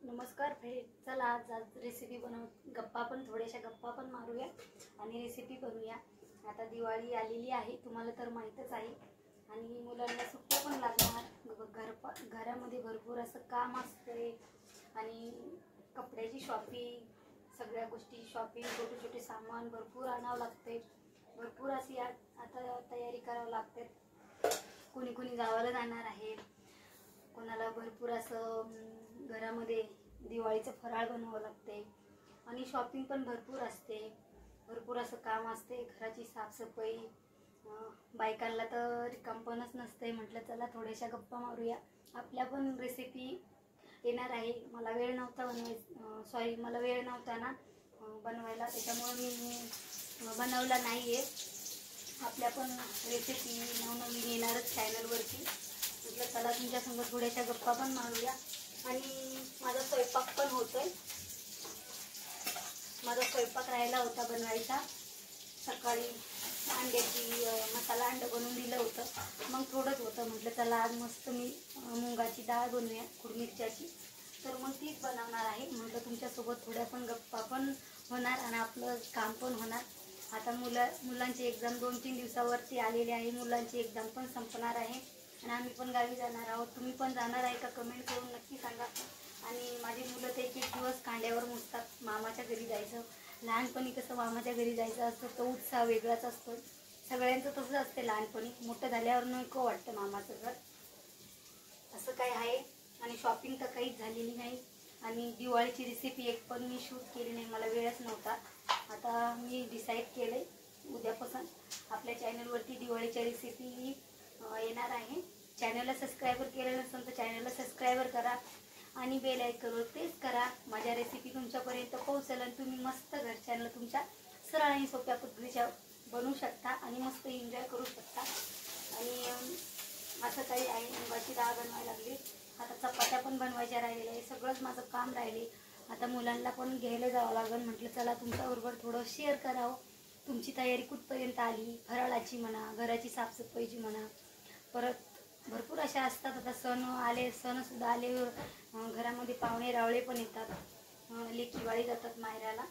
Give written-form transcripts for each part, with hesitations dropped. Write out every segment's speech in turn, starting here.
नमस्कार फ्रेंड, चला आज रेसिपी गप्पा पण मारूया आणि रेसिपी बनवूया। आता दिवाळी आलेली आहे, तुम्हाला तर माहीतच आहे आणि मुलांना सुट्ट्या पण लागणार। घरामध्ये भरपूर असं काम असते आणि कपड्याची शॉपिंग, सगळ्या गोष्टी शॉपिंग, छोटे छोटे सामान भरपूर आणावं लागते। भरपूर अशी आता तयारी करावी लागते। कोणी कोणी गावाला जाणार आहे, कोणाला भरपूर असं घरामध्ये दिवाळीचं फराळ बनवावं लागते आणि शॉपिंग पण भरपूर असते। भरपूर असं काम असते, घराची साफसफाई। बायकांना तर रिकामपणच नसते। म्हटलं चला थोड्याशा गप्पा मारूया। आपल्या पण रेसिपी येणार आहे। मला वेळ नव्हता ना बनवायला, त्याच्यामुळे मी बनवला नाही आहे। आपल्या पण रेसिपी नवनवीन येणारच चॅनलवरती। म्हटलं चला तुमच्यासमोर थोड्याशा गप्पा पण मारूया आणि माझा स्वयंपाक पण होतोय। माझा स्वयंपाक राहिला होता बनवायचा। सकाळी अंड्याची मसाला अंड बनवून दिलं होतं, मग थोडंच होतं। म्हटलं चला आज मस्त मी मुंगाची डाळ बनवूया मिरच्याची, तर मग तीच बनवणार आहे। म्हटलं तुमच्यासोबत थोड्या पण गप्पा पण होणार आणि आपलं काम पण होणार। आता मुलांची एक्झाम 2-3 दिवसावरती आलेली आहे। मुलांची एक्झाम पण संपणार आहे आणि आम्ही पण गावी जाणार आहोत। तुम्ही पण जाणार आहे का कमेंट करून नक्की सांगा। आणि माझी मुलं तर 1-1 दिवस कांड्यावर मुजतात मामाच्या घरी जायचं। लहानपणी कसं मामाच्या घरी जायचं असतं, तो उत्साह वेगळाच असतो। सगळ्यांचं तसंच असते लहानपणी, मोठं झाल्यावर नको वाटतं मामाचं घर, असं काय आहे। आणि शॉपिंग तर काहीच झालेली नाही आणि दिवाळीची रेसिपी एक पण मी शूट केली नाही, मला वेळच नव्हता। आता मी डिसाईड केलंय उद्यापासून आपल्या चॅनलवरती दिवाळीच्या रेसिपी येणार आहे। चॅनलला सबस्क्राईबर केलं नसेल तर चॅनलला सबस्क्राईबर करा आणि बेल आयकॉनवर प्रेस करा। माझ्या रेसिपी तुमच्यापर्यंत पोहोचेल आणि तुम्ही मस्त घरच्यांना तुमच्या सरळ आणि सोप्या पद्धतीच्या बनवू शकता आणि मस्त एन्जॉय करू शकता। आणि असं काही आहे, मुगाची डाळ बनवायला लागली। आता चपात्या पण बनवायच्या राहिलेल्या आहे, सगळंच माझं काम राहिले। आता मुलांना पण घ्यायला जावं लागेल। म्हटलं चला तुमच्याबरोबर थोडं शेअर करावं, तुमची तयारी कुठपर्यंत आली, फराळाची म्हणा, घराची साफसफाईची म्हणा। परत भरपूर अशा असतात, आता सणसुद्धा आले, घरामध्ये पाहुणे रावळे पण येतात, लेकीवाळी जातात माहेराला,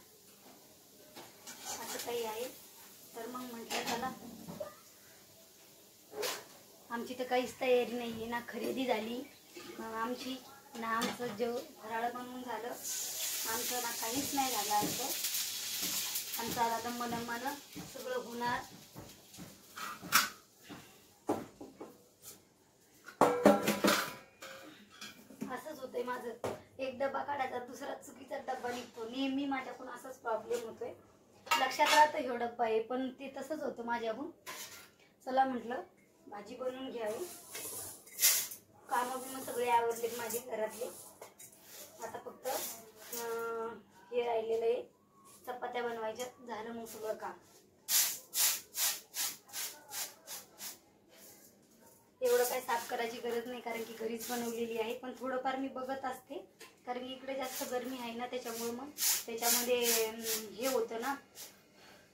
असं काही आहे। तर मग म्हटलं चला, आमची तर काहीच तयारी नाही आहे, ना खरेदी झाली आमची, ना आमचं फराळ बनवून झालं, आमचं ना काहीच नाही झालं। आमचं आता मन सगळं होणार। असंच होतंय माझं, एक डब्बा काढायचा दुसरा चुकीचा डब्बा निघतो। नेहमी माझ्याकडून असाच प्रॉब्लेम होतोय। लक्षात राहतं ह्यो डब्बा आहे, पण ते तसंच होतं माझ्याकडून। चला म्हटलं भाजी बनवून घ्यावी। कामं बिमं सगळे आवरले माझे घरातले। आता फक्त हे राहिलेलं आहे, चपात्या बनवायच्या, झालं मग सगळं काम। एवढं काय साफ करायची गरज नाही, कारण की घरीच बनवलेली आहे। पण थोडंफार मी बघत असते, कारण की इकडे जास्त गरमी आहे ना, त्याच्यामुळे मग त्याच्यामध्ये हे होतं ना,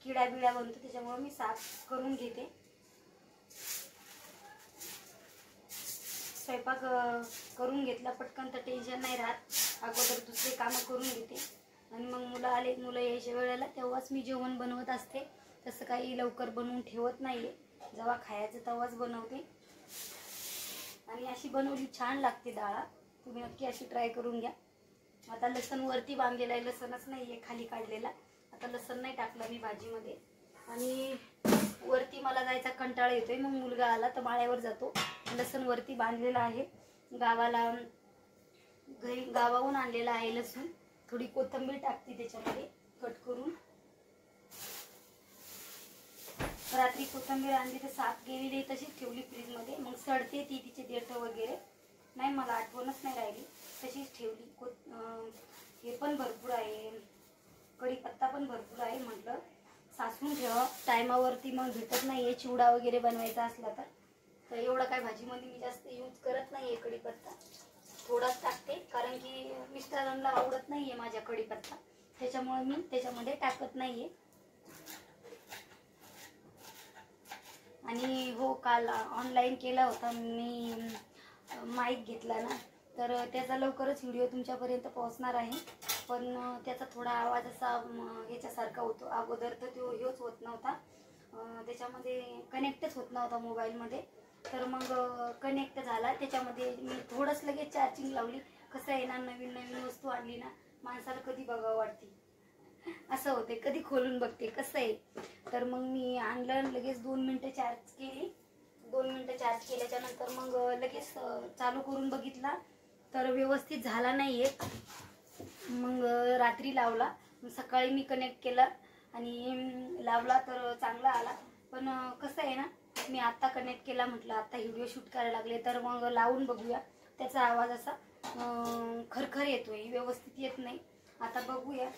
किडा बिडा बनतो, त्याच्यामुळे मी साफ करून घेते। स्वयंपाक करून घेतला पटकन तर टेन्शन नाही राहत। अगोदर दुसरे कामं करून घेते आणि मग मुलं यायच्या वेळेला तेव्हाच मी जेवण बनवत असते। तसं काही लवकर बनवून ठेवत नाही आहे, जेव्हा खायचं तेव्हाच बनवते। आणि अशी बनवली छान लागते डाळ, तुम्ही नक्की अशी ट्राय करून घ्या। आता लसण वरती बांधलेला आहे, लसणच नाही आहे खाली काढलेला। आता लसण नाही टाकलं मी भाजीमध्ये। आणि वरती मला जायचा कंटाळा येतोय, मग मुलगा आला तर माळ्यावर जातो। लसूण वरती बांधलेला आहे, गावाहून आणलेला आहे लसूण। थोडी कोथिंबीर टाकते त्याच्यामध्ये कट करून। रात्री कोथिंबीर आणली तर साफ गेलेली तशीच ठेवली फ्रीजमध्ये, मग सडते ती, तिचे देठ वगैरे नाही, मला आठवणच नाही राहिली, तशीच ठेवली। हे पण भरपूर आहे, कढीपत्ता पण भरपूर आहे। म्हटलं सासून ठेवा टायमावरती, मग भेटत नाही आहे। चिवडा वगैरे बनवायचा असला तर एवढं काय भाजीमध्ये मी जास्त यूज करत नाही आहे कढीपत्ता, थोडाच टाकते, कारण की मिस्टरांना आवडत नाही आहे माझ्या कढीपत्ता, त्याच्यामुळे मी त्याच्यामध्ये टाकत नाही आहे। आणि हो, काल ऑनलाईन केला होता मी माईक घेतला ना, तर त्याचा लवकरच व्हिडिओ तुमच्यापर्यंत पोहोचणार आहे. पण त्याचा थोडा आवाज असा याच्यासारखा होतो. अगोदर तर तो हेच होत नव्हता, त्याच्यामध्ये कनेक्टच होत नव्हता मोबाईलमध्ये. तर मग कनेक्ट झाला, त्याच्यामध्ये मी थोडंच लगेच चार्जिंग लावली. कसं आहे ना, नवीन नवीन वस्तू आणली ना, माणसाला कधी बघावं वाटते असं होते, कधी खोलून बघते कसं आहे. तर मग मी आणलं, लगेच 2 मिनटं चार्ज केली. 2 मिनटं चार्ज केल्याच्या नंतर मग लगेच चालू करून बघितला, तर व्यवस्थित झाला नाही आहे. मग रात्री लावला, सकाळी मी कनेक्ट केला आणि लावला तर चांगला आला. पण कसं आहे ना, मी आत्ता कनेक्ट केला, म्हटलं आता व्हिडिओ शूट करायला लागले तर मग लावून बघूया. त्याचा आवाज असा खरखर येतोय, व्यवस्थित येत नाही. आता बघूया.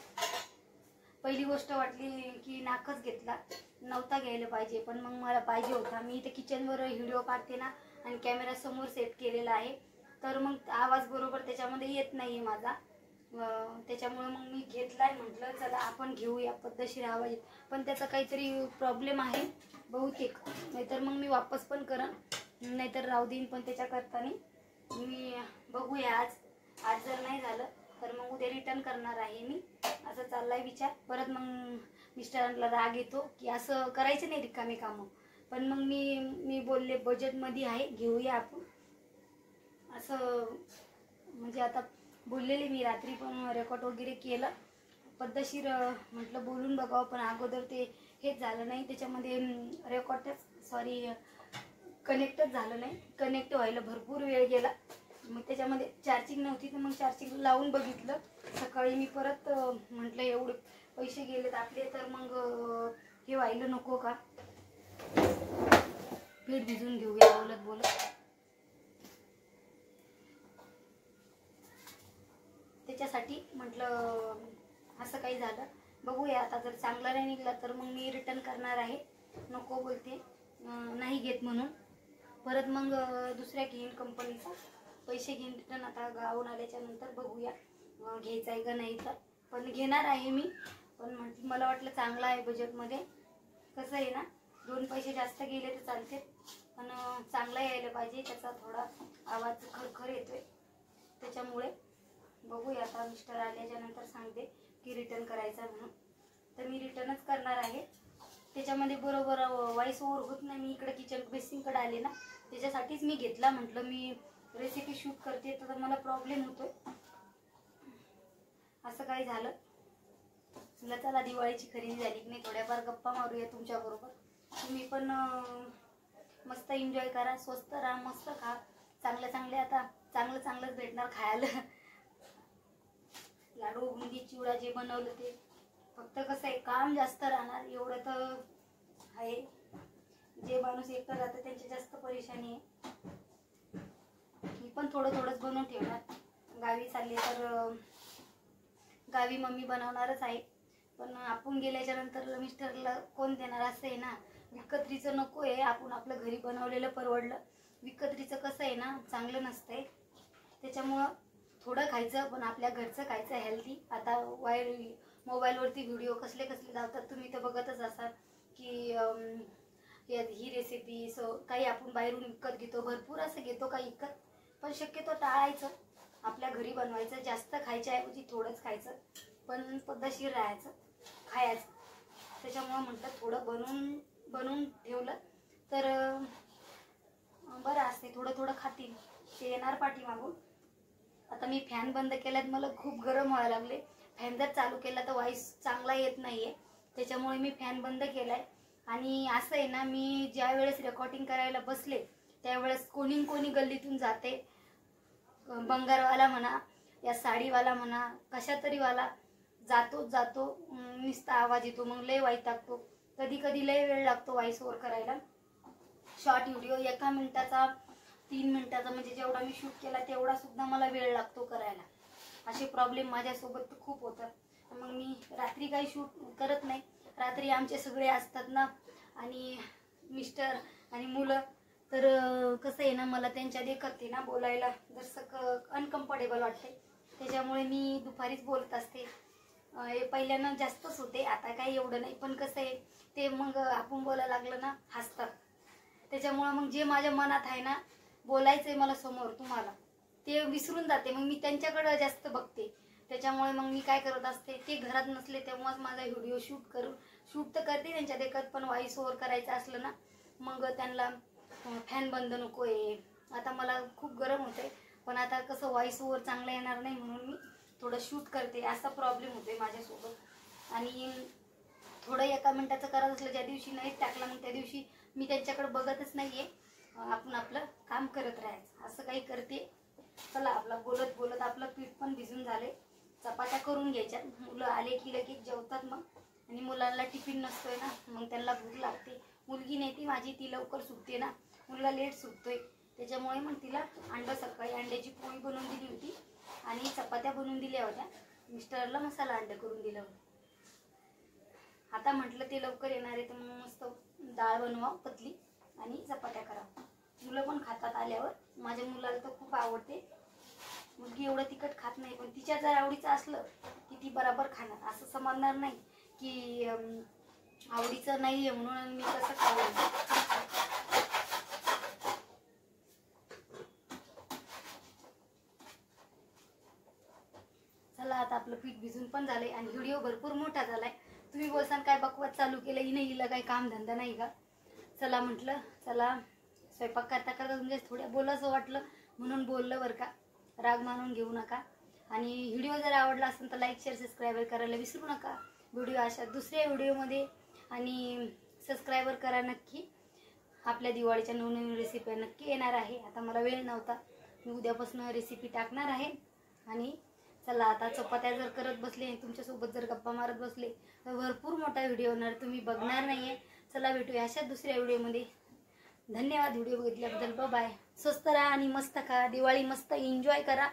पहिली गोष्ट वाटली की नाकच घेतला नव्हता घ्यायला पाहिजे, पण मग मला पाहिजे होता. मी इथे किचनवर व्हिडिओ काढते ना आणि कॅमेरा समोर सेट केलेला आहे, तर मग आवाज बरोबर त्याच्यामध्ये येत नाही माझा. त्याच्यामुळे मग मी घेतलाय, म्हटलं चला आपण घेऊया, पद्धतशीर आवाज. पण त्याचा काहीतरी प्रॉब्लेम आहे बहुतेक, नाहीतर मग मी वापस पण करन, नाहीतर राहू देईन. पण त्याच्याकरता मी बघूया. आज जर नाही झालं तर मग उद्या रिटर्न करणार आहे मी, असं चाललाय विचार. परत मग मिस्टरांना राग येतो की असं करायचं नाही रिकामी कामं. पण मग मी बोलले बजेटमध्ये आहे, घेऊया आपण असं. म्हणजे आता बोललेले मी रात्री, पण रेकॉर्ड वगैरे केलं पद्धतशीर, म्हटलं बोलून बघावं. पण अगोदर ते हेच झालं नाही, त्याच्यामध्ये कनेक्टच झालं नाही. कनेक्ट व्हायला भरपूर वेळ गेला. मग त्याच्यामध्ये चार्जिंग नव्हती, तर मग चार्जिंग लावून बघितलं सकाळी मी. परत म्हटलं एवढे पैसे गेलेत आपले, तर मग हे व्हायला नको का. पीठ भिजून घेऊया बोलत बोलत. त्याच्यासाठी म्हटलं असं काही झालं, बघूया. आता जर चांगला नाही निघाला तर मग मी रिटर्न करणार आहे. नको बोलते, नाही घेत म्हणून. परत मग दुसऱ्या घेईन कंपनीचा, पैसे घेईन रिटर्न. आता गावून आल्याच्या नंतर बघूया घ्यायचा आहे का नाही. तर पण घेणार आहे मी. पण मला वाटलं चांगला आहे बजेटमध्ये. कसं आहे ना, 2 पैसे जास्त गेले तर चालते, पण चांगला यायला पाहिजे. त्याचा थोडा आवाज खरखर येतोय, त्याच्यामुळे बघूया. आता मिस्टर आल्याच्या नंतर सांगते की रिटर्न करायचा म्हणून, तर मी रिटर्नच करणार आहे. त्याच्यामध्ये बरोबर व्हॉइस ओव्हर होत नाही. मी इकडे किचन बेसिंगकडे आले ना, त्याच्यासाठीच मी घेतला. म्हटलं मी रेसिपी शूट करते तर मला प्रॉब्लेम होतोय. असं काही झालं. चला दिवाळीची खरेदी झाली की नाही, थोड्याफार गप्पा मारूया तुमच्याबरोबर. तुम्ही पण मस्त एन्जॉय करा, स्वस्त राहा, मस्त खा. चांगले आता चांगलंच भेटणार खायला. लाडू बुंदी चिवडा जे बनवलं ते. फक्त कसं आहे, काम जास्त राहणार एवढं तर आहे. जे माणूस एकटं राहतं त्यांची जास्त परेशानी आहे. मी पण थोडंच बनवून ठेवणार. गावी चालले तर गावी मम्मी बनवणारच आहे. पण आपण गेल्याच्या नंतर मिस्टरला कोण देणार असं आहे ना. विकत्रीचं नको आहे, आपण आपलं घरी बनवलेलं परवडलं. विकत्रीचं कसं आहे ना, चांगलं नसतंय. त्याच्यामुळं थोडं खायचं, पण आपल्या घरचं खायचं, हेल्दी. आता मोबाईलवरती व्हिडिओ कसले लावतात, तुम्ही तर बघतच असाल की ही रेसिपी काही आपण बाहेरून विकत घेतो, भरपूर असं घेतो काही विकत. पण शक्यतो टाळायचं, आपल्या घरी बनवायचं. जास्त खायच्या ऐवजी थोडंच खायचं, पण पद्धतशीर राहायचं, खायचं. त्याच्यामुळं म्हटलं थोडं बनवून ठेवलं तर बरं असते. थोडं खातील, ते येणार पाठीमागून. आता मी फॅन बंद केल्यात, मला खूप गरम व्हायला लागले. फॅन जर चालू केला तर व्हॉइस चांगला येत नाहीये, त्याच्यामुळे मी फॅन बंद केलाय. आणि असं आहे ना, मी ज्या वेळेस रेकॉर्डिंग करायला बसले त्यावेळेस कोणी गल्लीतून जाते. बंगारवाला म्हणा या साडीवाला म्हणा, कशा तरी वाला जातो नुसता आवाज येतो. मग लय वैतागतो. कधी लय वेळ लागतो व्हॉइस ओव्हर करायला. शॉर्ट व्हिडिओ 1 मिनिटाचा 3 मिनिटाचा, म्हणजे जेवढा मी शूट केला तेवढा सुद्धा मला वेळ लागतो करायला. असे प्रॉब्लेम माझ्यासोबत खूप होतात. मग मी रात्री काही शूट करत नाही. रात्री आमचे सगळे असतात ना, आणि मिस्टर आणि मुलं. तर कसं आहे ना, मला त्यांच्या देखत ना बोलायला जसं अनकम्फर्टेबल वाटते. त्याच्यामुळे मी दुपारीच बोलत असते. पहिल्यानं जास्तच होते, आता काही एवढं नाही. पण कसं आहे, ते मग आपण बोलायला लागलं ना हसतात. त्याच्यामुळे मग जे माझ्या मनात आहे ना, बोलायचं आहे मला समोर तुम्हाला, ते विसरून जाते. मग मी त्यांच्याकडे जास्त बघते. त्याच्यामुळे मग मी काय करत असते, ते घरात नसले तेव्हाच माझा व्हिडिओ शूट तर करते त्यांच्या देखत, पण व्हॉइस ओव्हर करायचं असलं ना मग त्यांना फॅन बंद नको आहे, आता मला खूप गरम होते, पण आता कसं व्हॉइस ओव्हर चांगला येणार नाही म्हणून मी थोडं शूट करते. असा प्रॉब्लेम होतोय माझ्यासोबत. आणि थोडं 1 मिनिटाचं करत असलं, ज्या दिवशी नाही टाकला मग त्या दिवशी मी त्यांच्याकडे बघतच नाहीये, आपण आपलं काम करत राहायचं, असं काही करते. चला आपला बोलत बोलत आपलं पीठ पण भिजून झाले. चपात्या करून घ्यायच्या. मुलं आले की लगेच जेवतात मग. आणि मुलांना टिफिन नसतोय ना, मग त्यांना भूक लागते. मुलगी नाही ती माझी, ती लवकर सुटते ना, मुलगा लेट सुटतोय. त्याच्यामुळे मग तिला सकाळी अंड्याची पोळी बनवून दिली होती आणि चपात्या बनवून दिल्या होत्या. मिस्टरला मसाला अंडा करून दिलं होतं. आता म्हटलं ते लवकर येणार आहे तर मग मस्त डाळ बनवा पतली आणि चपात्या करा. मुलं पण खातात आल्यावर. माझ्या मुलाला तर खूप आवडते. मुलगी एवढं तिखट खात नाही, पण तिच्या जर आवडीचं असलं की ती बरोबर खाणार. असं समजणार नाही की आवडीचं नाही आहे म्हणून मी कसं खाऊ. चला आता आपलं पीठ भिजून पण झालंय आणि व्हिडिओ भरपूर मोठा झालाय. तुम्ही बोलसान काय बकवास चालू केलं, हिला काही काम धंदा नाही का. चला म्हटलं, चला स्वयंपाक करता करता तुमच्या थोड्या बोलायचं वाटलं म्हणून बोललं बरं का, राग मानून घेऊ नका. आणि व्हिडिओ जर आवडला असेल तर लाईक शेअर सबस्क्राईबर करायला विसरू नका. व्हिडिओ अशा दुसऱ्या व्हिडिओमध्ये आणि सबस्क्राईबर करा नक्की. आपल्या दिवाळीच्या नवनवीन रेसिपी नक्की येणार आहे. आता मला वेळ नव्हता, मी उद्यापासून रेसिपी टाकणार आहे. आणि चला आता चपात्या जर करत बसले, तुमच्यासोबत जर गप्पा मारत बसले तर भरपूर मोठा व्हिडिओ होणार, तुम्ही बघणार नाहीये. चला भेटूया अशा दुसऱ्या व्हिडिओमध्ये. धन्यवाद व्हिडिओ बघितल्याबद्दल. बाय. स्वस्त राहा आणि मस्त खा. दिवाळी मस्त एन्जॉय करा.